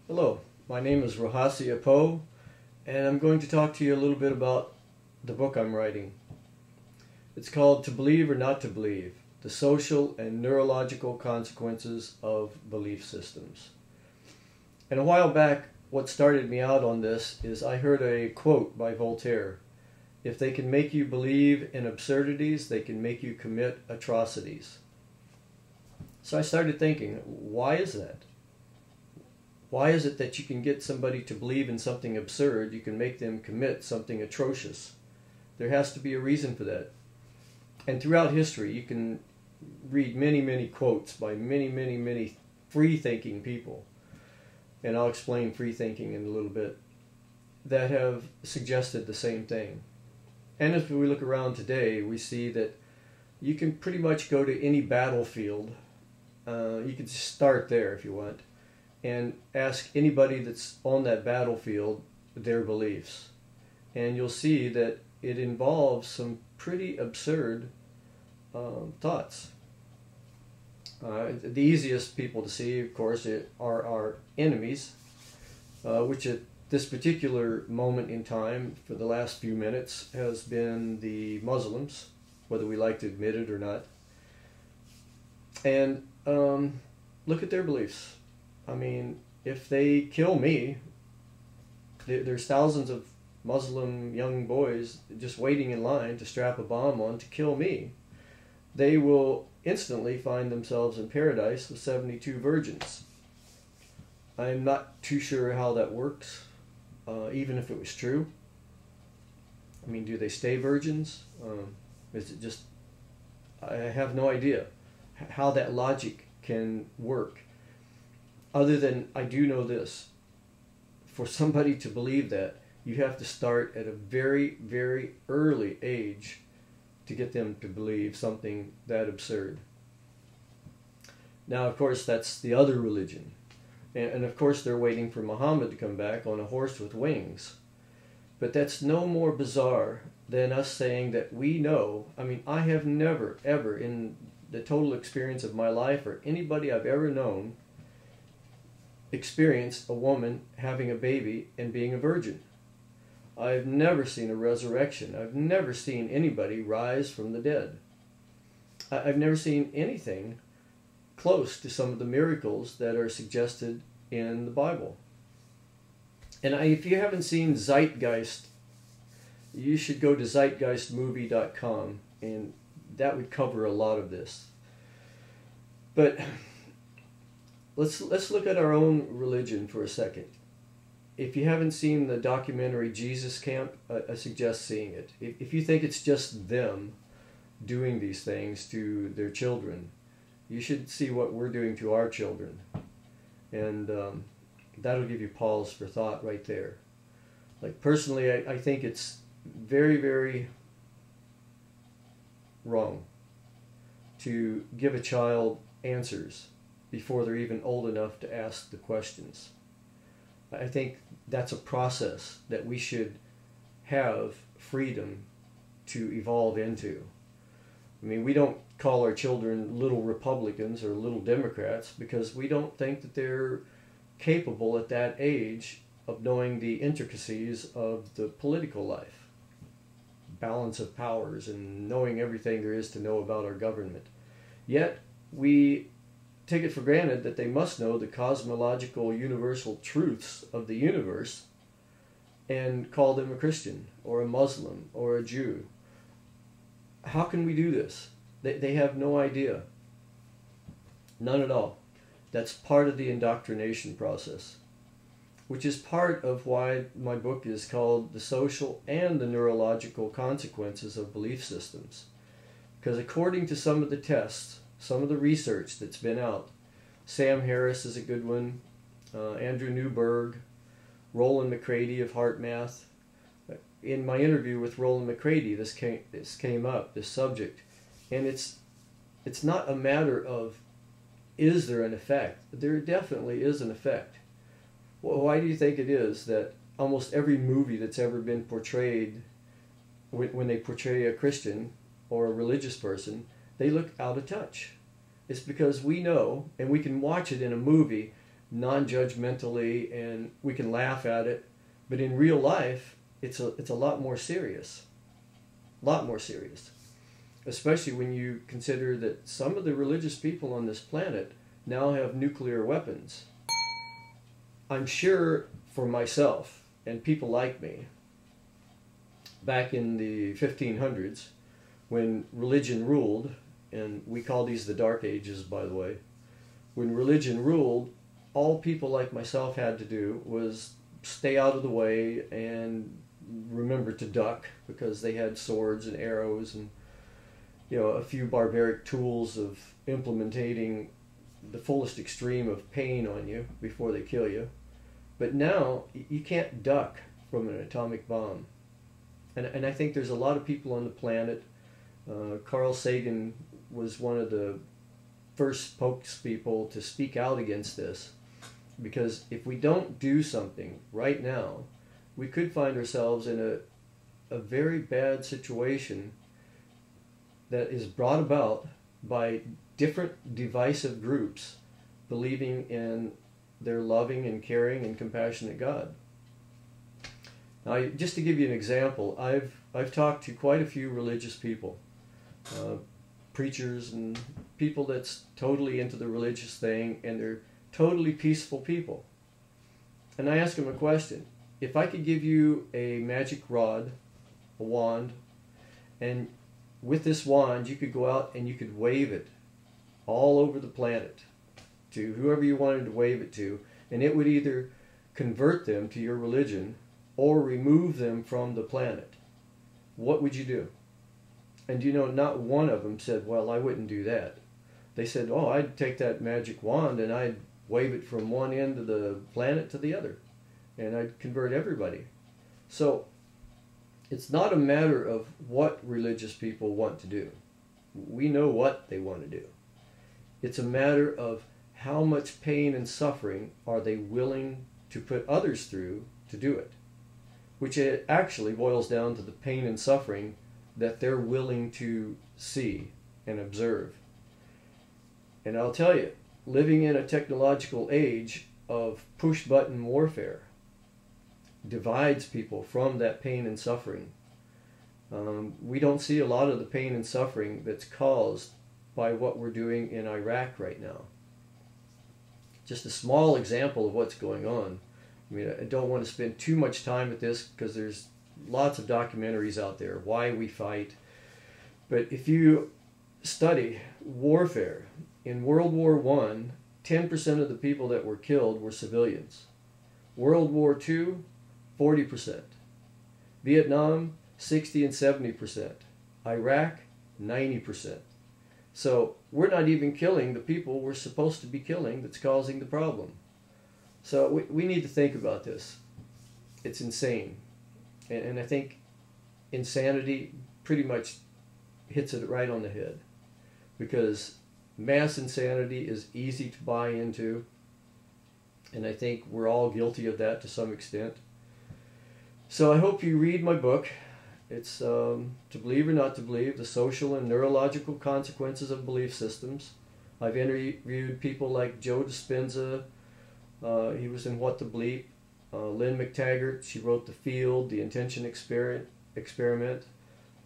Hello, my name is Rohasi Apo, and I'm going to talk to you a little bit about the book I'm writing. It's called To Believe or Not to Believe, The Social and Neurological Consequences of Belief Systems. And a while back, what started me out on this is I heard a quote by Voltaire: "If they can make you believe in absurdities, they can make you commit atrocities." So I started thinking, why is that? Why is it that you can get somebody to believe in something absurd, you can make them commit something atrocious? There has to be a reason for that. And throughout history, you can read many quotes by many free-thinking people, and I'll explain free thinking in a little bit, that have suggested the same thing. And as we look around today, we see that you can pretty much go to any battlefield. You can start there if you want, and ask anybody that's on that battlefield their beliefs. And you'll see that it involves some pretty absurd thoughts. The easiest people to see, of course, are our enemies, which at this particular moment in time, for the last few minutes, has been the Muslims, whether we like to admit it or not. And look at their beliefs. I mean, if they kill me, there's thousands of Muslim young boys just waiting in line to strap a bomb on to kill me. They will instantly find themselves in paradise with 72 virgins. I'm not too sure how that works, even if it was true. I mean, do they stay virgins? Is it just... I have no idea how that logic can work. Other than, I do know this: for somebody to believe that, you have to start at a very early age to get them to believe something that absurd. Now, of course, that's the other religion. And of course, they're waiting for Muhammad to come back on a horse with wings. But that's no more bizarre than us saying that we know. I mean, I have never, ever, in the total experience of my life, or anybody I've ever known, experienced a woman having a baby and being a virgin. I've never seen a resurrection. I've never seen anybody rise from the dead. I've never seen anything close to some of the miracles that are suggested in the Bible. And if you haven't seen Zeitgeist, you should go to zeitgeistmovie.com, and that would cover a lot of this. But let's look at our own religion for a second. If you haven't seen the documentary Jesus Camp, I suggest seeing it. If you think it's just them doing these things to their children, you should see what we're doing to our children. And that'll give you pause for thought right there. Like, personally, I think it's very wrong to give a child answers before they're even old enough to ask the questions. I think that's a process that we should have freedom to evolve into. I mean, we don't call our children little Republicans or little Democrats because we don't think that they're capable at that age of knowing the intricacies of the political life, balance of powers, and knowing everything there is to know about our government. Yet, we take it for granted that they must know the cosmological universal truths of the universe and call them a Christian or a Muslim or a Jew. How can we do this? They have no idea. None at all. That's part of the indoctrination process, which is part of why my book is called The Social and the Neurological Consequences of Belief Systems. Because according to some of the tests, some of the research that's been out, Sam Harris is a good one, Andrew Newberg, Roland McCready of HeartMath. In my interview with Roland McCready, this came up, this subject, and it's not a matter of is there an effect. There definitely is an effect. Well, why do you think it is that almost every movie that's ever been portrayed, when they portray a Christian or a religious person, they look out of touch? It's because we know, and we can watch it in a movie, non-judgmentally, and we can laugh at it. But in real life, it's a lot more serious. A lot more serious. Especially when you consider that some of the religious people on this planet now have nuclear weapons. I'm sure for myself and people like me, back in the 1500s, when religion ruled, and we call these the Dark Ages, by the way, when religion ruled, all people like myself had to do was stay out of the way and remember to duck, because they had swords and arrows and, you know, a few barbaric tools of implementing the fullest extreme of pain on you before they kill you. But now you can't duck from an atomic bomb. And I think there's a lot of people on the planet. Carl Sagan was one of the first spokespeople to speak out against this, because if we don't do something right now, we could find ourselves in a very bad situation that is brought about by different divisive groups believing in their loving and caring and compassionate God. Now, just to give you an example, I've talked to quite a few religious people, preachers and people that's totally into the religious thing, and they're totally peaceful people. And I ask them a question. If I could give you a magic rod, a wand, and with this wand you could go out and you could wave it all over the planet to whoever you wanted to wave it to, and it would either convert them to your religion or remove them from the planet, what would you do? And you know, not one of them said, well, I wouldn't do that. They said, oh, I'd take that magic wand and I'd wave it from one end of the planet to the other, and I'd convert everybody. So it's not a matter of what religious people want to do. We know what they want to do. It's a matter of how much pain and suffering are they willing to put others through to do it, which it actually boils down to the pain and suffering that they're willing to see and observe. And I'll tell you, living in a technological age of push-button warfare divides people from that pain and suffering. We don't see a lot of the pain and suffering that's caused by what we're doing in Iraq right now. Just a small example of what's going on. I mean, I don't want to spend too much time with this because there's lots of documentaries out there, why we fight. But if you study warfare, in World War I, 10% of the people that were killed were civilians. World War II, 40%. Vietnam, 60 and 70%. Iraq, 90%. So we're not even killing the people we're supposed to be killing that's causing the problem. So we need to think about this. It's insane. And I think insanity pretty much hits it right on the head. Because mass insanity is easy to buy into. And I think we're all guilty of that to some extent. So I hope you read my book. It's To Believe or Not to Believe, The Social and Neurological Consequences of Belief Systems. I've interviewed people like Joe Dispenza. He was in What the Bleep. Lynn McTaggart, she wrote The Field, The Intention Experiment.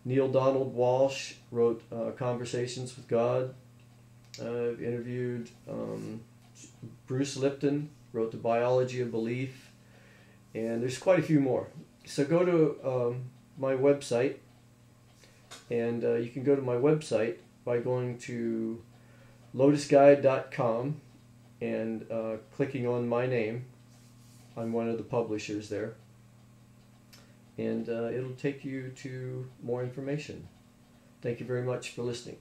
Neil Donald Walsh wrote Conversations with God. I've interviewed Bruce Lipton, wrote The Biology of Belief. And there's quite a few more. So go to my website, and you can go to my website by going to lotusguide.com and clicking on my name. I'm one of the publishers there, and it'll take you to more information. Thank you very much for listening.